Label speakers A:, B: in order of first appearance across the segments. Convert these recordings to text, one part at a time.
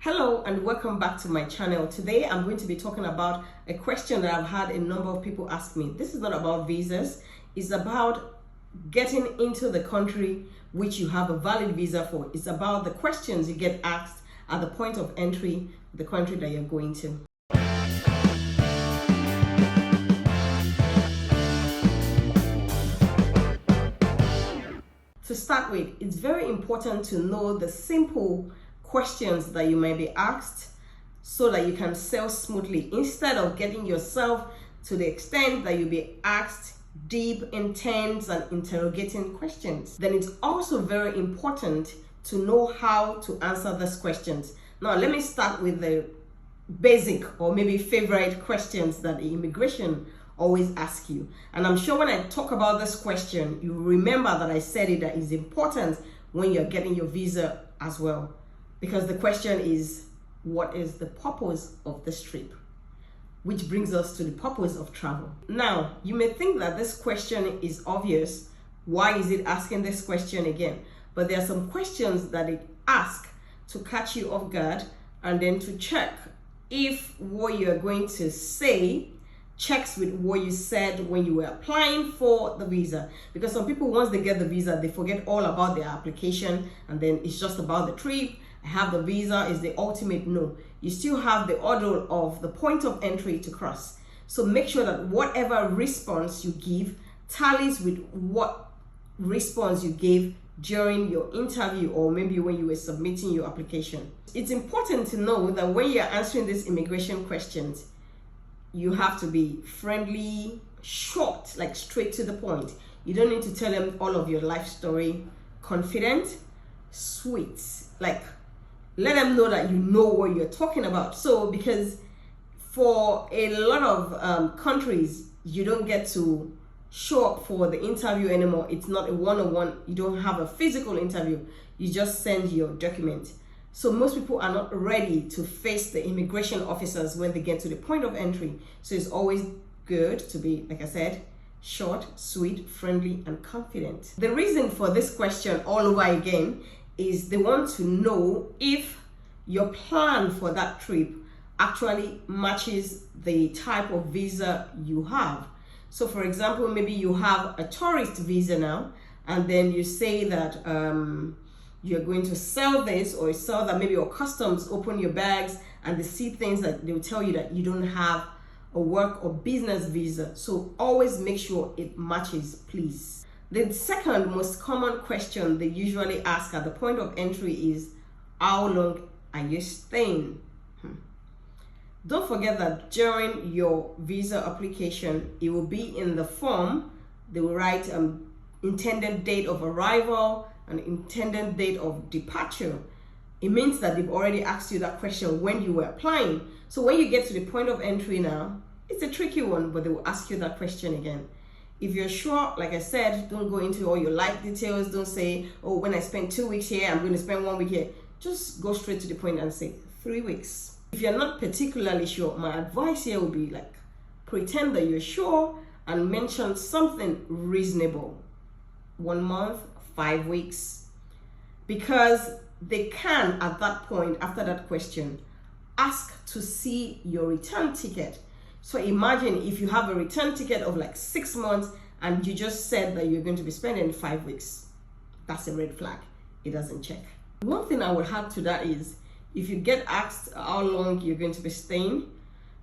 A: Hello and welcome back to my channel. Today I'm going to be talking about a question that I've had a number of people ask me. This is not about visas, it's about getting into the country which you have a valid visa for. It's about the questions you get asked at the point of entry, the country that you're going to. To start with, it's very important to know the simple questions that you might be asked so that you can sail smoothly instead of getting yourself to the extent that you'll be asked deep, intense, and interrogating questions. Then it's also very important to know how to answer these questions. Now, let me start with the basic or maybe favorite questions that the immigration always ask you. And I'm sure when I talk about this question, you remember that I said it that is important when you're getting your visa as well. Because the question is, what is the purpose of this trip? Which brings us to the purpose of travel. Now, you may think that this question is obvious. Why is it asking this question again? But there are some questions that it asks to catch you off guard and then to check if what you're going to say checks with what you said when you were applying for the visa. Because some people, once they get the visa, they forget all about their application and then it's just about the trip. Have the visa is the ultimate. No, you still have the order of the point of entry to cross. So make sure that whatever response you give tallies with what response you gave during your interview or maybe when you were submitting your application. It's important to know that when you're answering these immigration questions, you have to be friendly, short, like straight to the point. You don't need to tell them all of your life story. Confident, sweet, like let them know that you know what you're talking about. So because for a lot of countries, you don't get to show up for the interview anymore. It's not a one-on-one. You don't have a physical interview. You just send your document. So most people are not ready to face the immigration officers when they get to the point of entry. So it's always good to be, like I said, short, sweet, friendly, and confident. The reason for this question all over again is they want to know if your plan for that trip actually matches the type of visa you have. So for example, maybe you have a tourist visa now, and then you say that you're going to sell this or sell that. Maybe your customs open your bags and they see things that they will tell you that you don't have a work or business visa. So always make sure it matches, please. The second most common question they usually ask at the point of entry is, how long are you staying? Don't forget that during your visa application, it will be in the form. They will write intended date of arrival and intended date of departure. It means that they've already asked you that question when you were applying. So when you get to the point of entry now, it's a tricky one, but they will ask you that question again. If you're sure, like I said, don't go into all your life details. Don't say, oh, when I spend 2 weeks here, I'm going to spend 1 week here. Just go straight to the point and say 3 weeks. If you're not particularly sure, my advice here would be like, pretend that you're sure and mention something reasonable. 1 month, 5 weeks. Because they can, at that point, after that question, ask to see your return ticket. So imagine if you have a return ticket of like 6 months and you just said that you're going to be spending 5 weeks. That's a red flag. It doesn't check. One thing I would add to that is, if you get asked how long you're going to be staying,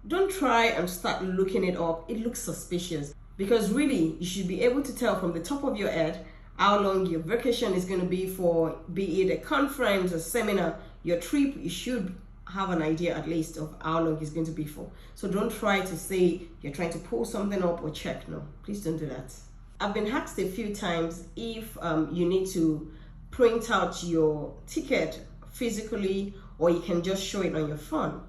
A: don't try and start looking it up. It looks suspicious because really you should be able to tell from the top of your head how long your vacation is going to be for, be it a conference, a seminar, your trip. You should have an idea at least of how long it's going to be for. So don't try to say you're trying to pull something up or check. No, please don't do that. I've been asked a few times if you need to print out your ticket physically or you can just show it on your phone.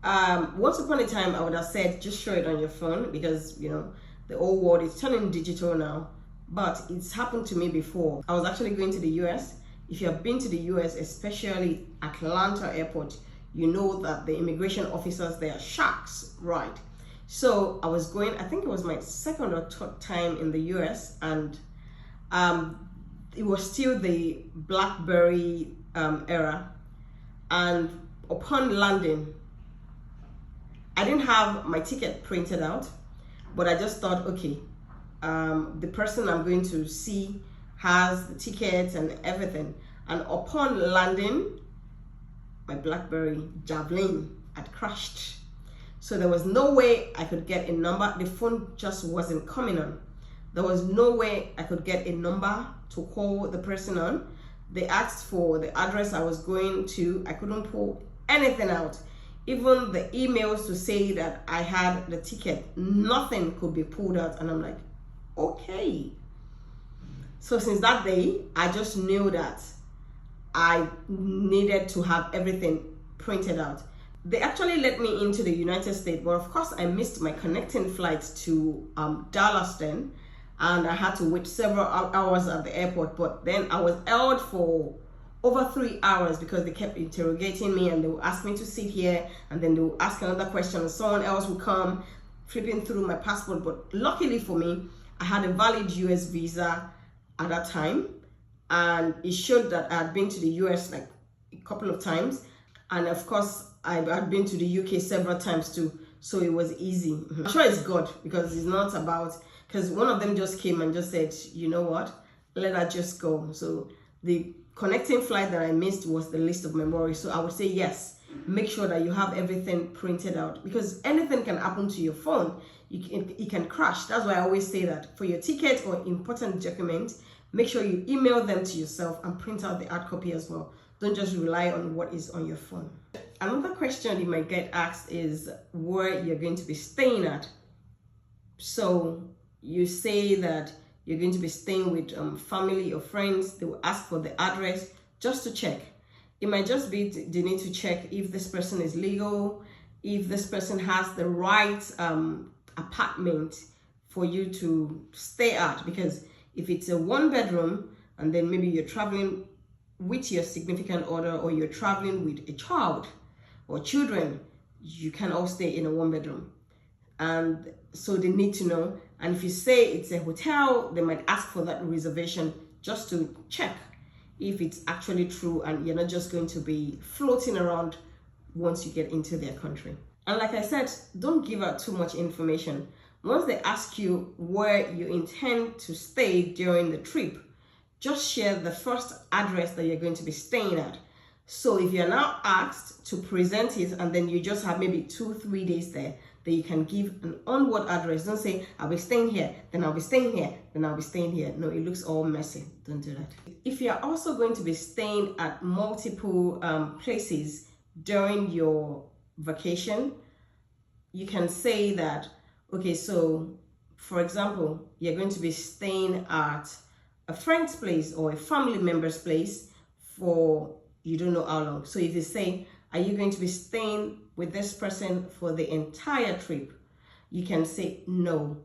A: Once upon a time, I would have said just show it on your phone because, you know, the whole world is turning digital now. But it's happened to me before. I was actually going to the US. If you have been to the US, especially Atlanta airport, you know that the immigration officers, they are sharks, right? So I was going, I think it was my second or third time in the US, and it was still the BlackBerry era. And upon landing, I didn't have my ticket printed out, but I just thought, okay, the person I'm going to see has the tickets and everything. And upon landing, my BlackBerry Javelin had crashed. So there was no way I could get a number. The phone just wasn't coming on. There was no way I could get a number to call the person on. They asked for the address I was going to. I couldn't pull anything out. Even the emails to say that I had the ticket, nothing could be pulled out. And I'm like, okay. So since that day, I just knew that I needed to have everything printed out. They actually let me into the United States, but of course I missed my connecting flight to Dallas then, and I had to wait several hours at the airport. But then I was held for over 3 hours because they kept interrogating me, and they would ask me to sit here, and then they would ask another question, and someone else would come flipping through my passport. But luckily for me, I had a valid US visa at that time, and it showed that I had been to the US like a couple of times, and of course I had been to the UK several times too, so it was easy. I'm sure it's God, because it's not about, because one of them just came and just said, you know what, let that just go. So the connecting flight that I missed was the least of my worries. So I would say yes, make sure that you have everything printed out, because anything can happen to your phone. It can crash. That's why I always say that for your ticket or important documents, make sure you email them to yourself and print out the hard copy as well. Don't just rely on what is on your phone. Another question you might get asked is where you're going to be staying at. So you say that you're going to be staying with family or friends. They will ask for the address just to check. It might just be they need to check if this person is legal, if this person has the right apartment for you to stay at. Because if it's a 1-bedroom and then maybe you're traveling with your significant other, or you're traveling with a child or children, you can all stay in a 1-bedroom. And so they need to know. And if you say it's a hotel, they might ask for that reservation just to check if it's actually true and you're not just going to be floating around once you get into their country. And like I said, don't give out too much information. Once they ask you where you intend to stay during the trip, just share the first address that you're going to be staying at. So if you're now asked to present it and then you just have maybe 2-3 days there, then you can give an onward address. Don't say, I'll be staying here, then I'll be staying here, then I'll be staying here. No, it looks all messy. Don't do that. If you're also going to be staying at multiple places during your vacation, you can say that, okay, so for example, you're going to be staying at a friend's place or a family member's place for you don't know how long. So if you say, are you going to be staying with this person for the entire trip? You can say no,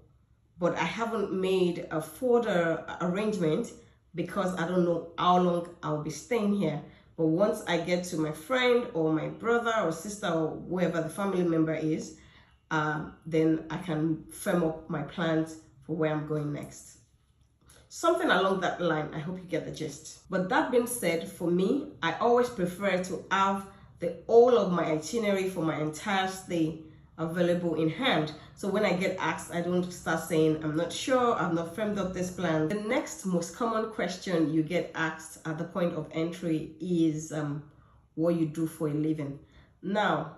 A: but I haven't made a further arrangement because I don't know how long I'll be staying here. But once I get to my friend or my brother or sister or whoever the family member is, then I can firm up my plans for where I'm going next. Something along that line. I hope you get the gist. But that being said, for me, I always prefer to have the whole of my itinerary for my entire stay available in hand. So when I get asked, I don't start saying, I'm not sure, I've not firmed up this plan. The next most common question you get asked at the point of entry is what you do for a living. Now,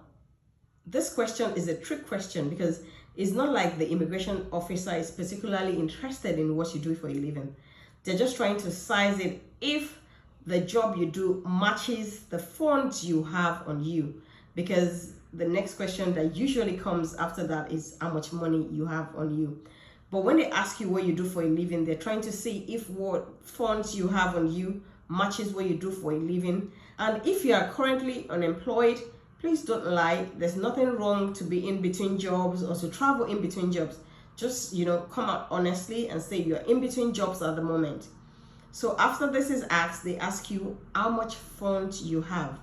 A: this question is a trick question because it's not like the immigration officer is particularly interested in what you do for a living. They're just trying to size it if the job you do matches the funds you have on you. Because the next question that usually comes after that is how much money you have on you. But when they ask you what you do for a living, they're trying to see if what funds you have on you matches what you do for a living. And if you are currently unemployed, please don't lie. There's nothing wrong to be in between jobs or to travel in between jobs. Just, come out honestly and say you're in between jobs at the moment. So after this is asked, they ask you how much funds you have.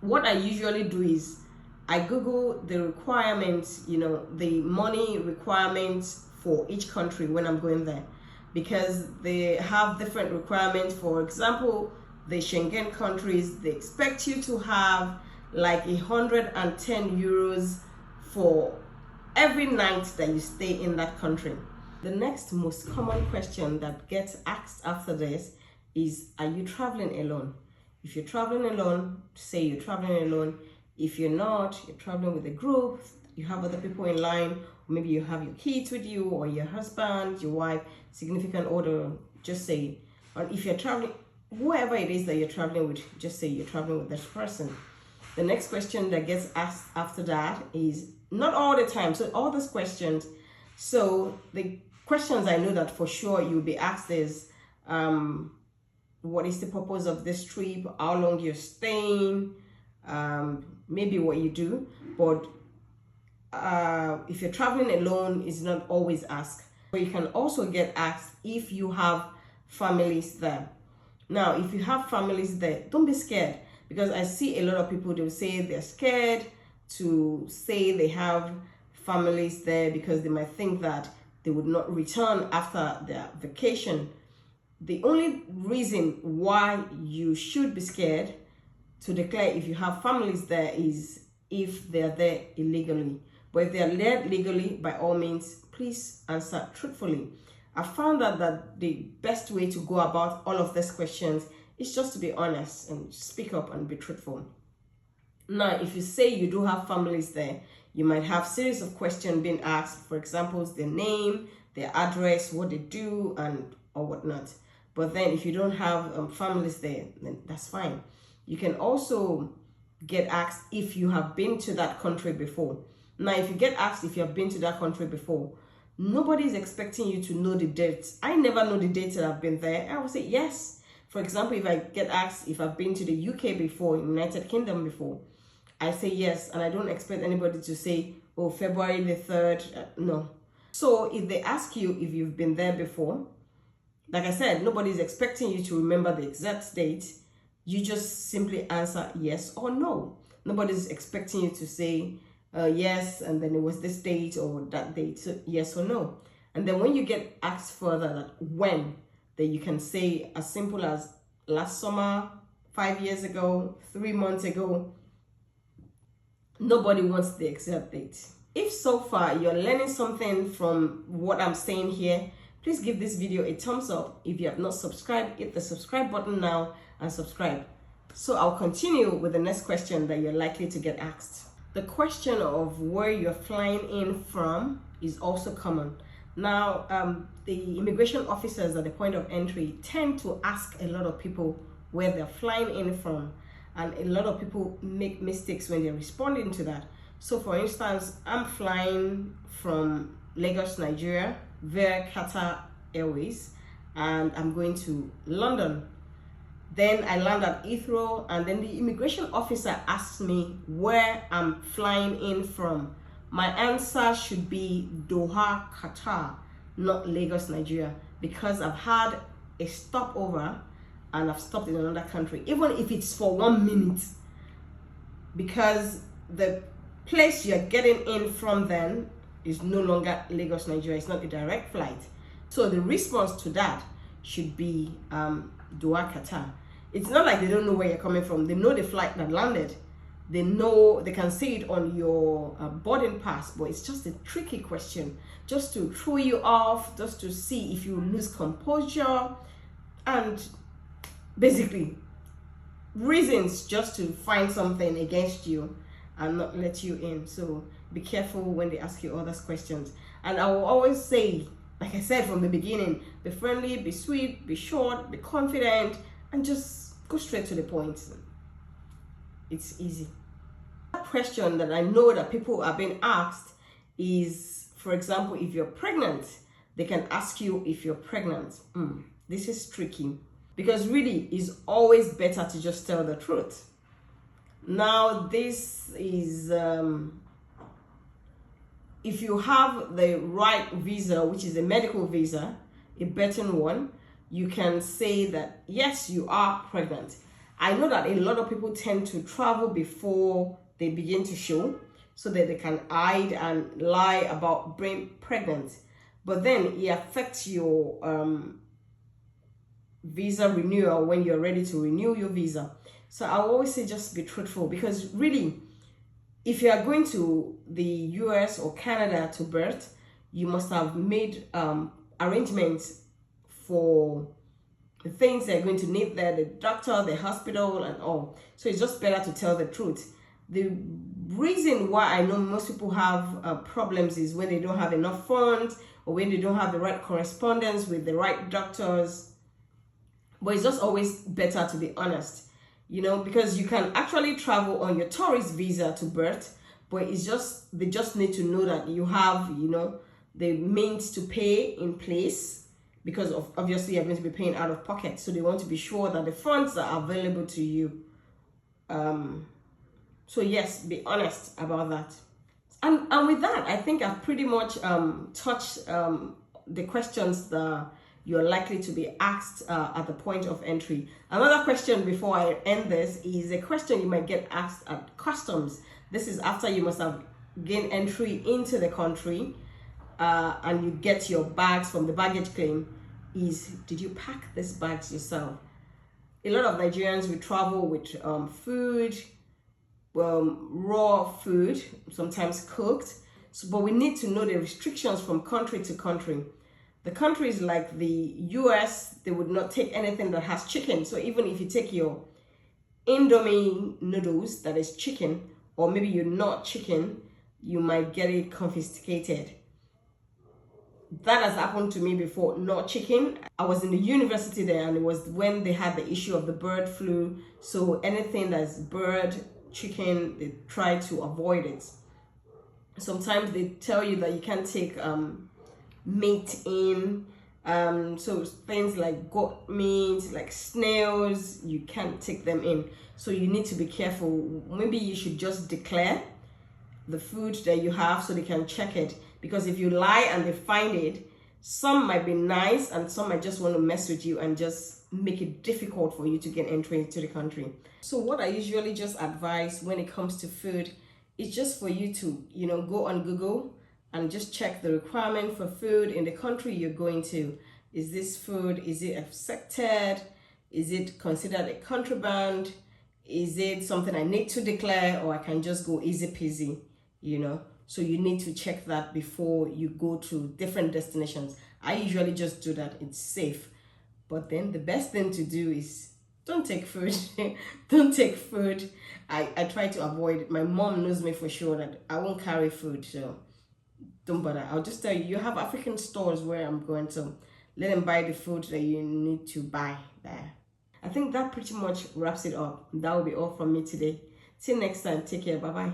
A: What I usually do is I Google the requirements, the money requirements for each country when I'm going there, because they have different requirements. For example, the Schengen countries, they expect you to have like 110 euros for every night that you stay in that country. The next most common question that gets asked after this is, are you traveling alone? If you're traveling alone, say you're traveling alone. If you're not, you're traveling with a group, you have other people in line, or maybe you have your kids with you, or your husband, your wife, significant other, just say. Or if you're traveling, whoever it is that you're traveling with, just say you're traveling with this person. The next question that gets asked after that is, not all the time, so all those questions. So the questions I know that for sure you'll be asked is, what is the purpose of this trip? How long you're staying? Maybe what you do. But if you're traveling alone, it's not always asked. But you can also get asked if you have families there. Now, if you have families there, don't be scared, because I see a lot of people, they'll say they're scared to say they have families there because they might think that they would not return after their vacation. The only reason why you should be scared to declare if you have families there is if they're there illegally. But if they're there legally, by all means, please answer truthfully. I found out that the best way to go about all of these questions is just to be honest and speak up and be truthful. Now, if you say you do have families there, you might have series of questions being asked. For example, their name, their address, what they do, and or whatnot. But then if you don't have families there, then that's fine. You can also get asked if you have been to that country before. Now, if you get asked if you have been to that country before, nobody is expecting you to know the dates. I never know the dates that I've been there. I will say yes. For example, if I get asked if I've been to the UK before, United Kingdom before, I say yes, and I don't expect anybody to say, oh, February the 3rd. No. So if they ask you if you've been there before, like I said, nobody's expecting you to remember the exact date. You just simply answer yes or no. Nobody's expecting you to say yes, and then it was this date or that date, so yes or no. And then when you get asked further that when, then you can say as simple as last summer, 5 years ago, 3 months ago. Nobody wants the exact date. If so far you're learning something from what I'm saying here, please give this video a thumbs up. If you have not subscribed, hit the subscribe button now and subscribe. So I'll continue with the next question that you're likely to get asked. The question of where you're flying in from is also common. Now, the immigration officers at the point of entry tend to ask a lot of people where they're flying in from, and a lot of people make mistakes when they're responding to that. So for instance, I'm flying from Lagos, Nigeria, via Qatar Airways, and I'm going to London. Then I land at Heathrow, and then the immigration officer asks me where I'm flying in from. My answer should be Doha, Qatar, not Lagos, Nigeria, because I've had a stopover and I've stopped in another country, even if it's for 1 minute, because the place you're getting in from then is no longer Lagos, Nigeria. It's not a direct flight. So the response to that should be Doha, Qatar. It's not like they don't know where you're coming from. They know the flight that landed. They know, they can see it on your boarding pass, but it's just a tricky question, just to throw you off, just to see if you lose composure, and basically reasons just to find something against you and not let you in. So be careful when they ask you all those questions. And I will always say, like I said from the beginning, be friendly, be sweet, be short, be confident, and just go straight to the point. It's easy. A question that I know that people are being asked is, for example, if you're pregnant, they can ask you if you're pregnant. This is tricky, because really it's always better to just tell the truth. Now, this is if you have the right visa, which is a medical visa, a betting one, you can say that yes, you are pregnant. I know that a lot of people tend to travel before they begin to show, so that they can hide and lie about being pregnant. But then it affects your visa renewal when you're ready to renew your visa. So I always say just be truthful, because really, if you are going to the US or Canada to birth, you must have made arrangements for the things they're going to need there, the doctor, the hospital, and all. So it's just better to tell the truth. The reason why I know most people have problems is when they don't have enough funds, or when they don't have the right correspondence with the right doctors. But it's just always better to be honest, because you can actually travel on your tourist visa to birth, but it's just, they just need to know that you have, the means to pay in place, because of obviously you're going to be paying out of pocket. So they want to be sure that the funds are available to you. So yes, be honest about that. And with that, I think I've pretty much touched the questions that you're likely to be asked at the point of entry. Another question before I end this is a question you might get asked at customs. This is after you must have gained entry into the country and you get your bags from the baggage claim. Is, did you pack these bags yourself? A lot of Nigerians will travel with food, raw food, sometimes cooked. So, but we need to know the restrictions from country to country. The countries like the US, they would not take anything that has chicken. So even if you take your Indomie noodles that is chicken, or maybe you're not chicken, you might get it confiscated. That has happened to me before, not chicken. I was in the university there, and it was when they had the issue of the bird flu. So anything that's bird, chicken, they try to avoid it. Sometimes they tell you that you can't take meat in. So things like goat meat, like snails, you can't take them in. So you need to be careful. Maybe you should just declare the food that you have so they can check it. Because if you lie and they find it, some might be nice and some might just want to mess with you and just make it difficult for you to get entry into the country. So what I usually just advise when it comes to food is just for you to, go on Google and just check the requirement for food in the country you're going to. Is this food, is it accepted? Is it considered a contraband? Is it something I need to declare, or I can just go easy peasy, So you need to check that before you go to different destinations. I usually just do that. It's safe. But then the best thing to do is don't take food. Don't take food. I try to avoid it. My mom knows me for sure that I won't carry food. So don't bother. I'll just tell you, you have African stores where I'm going to. Let them buy the food that you need to buy there. I think that pretty much wraps it up. That will be all from me today. Till next time. Take care. Bye-bye.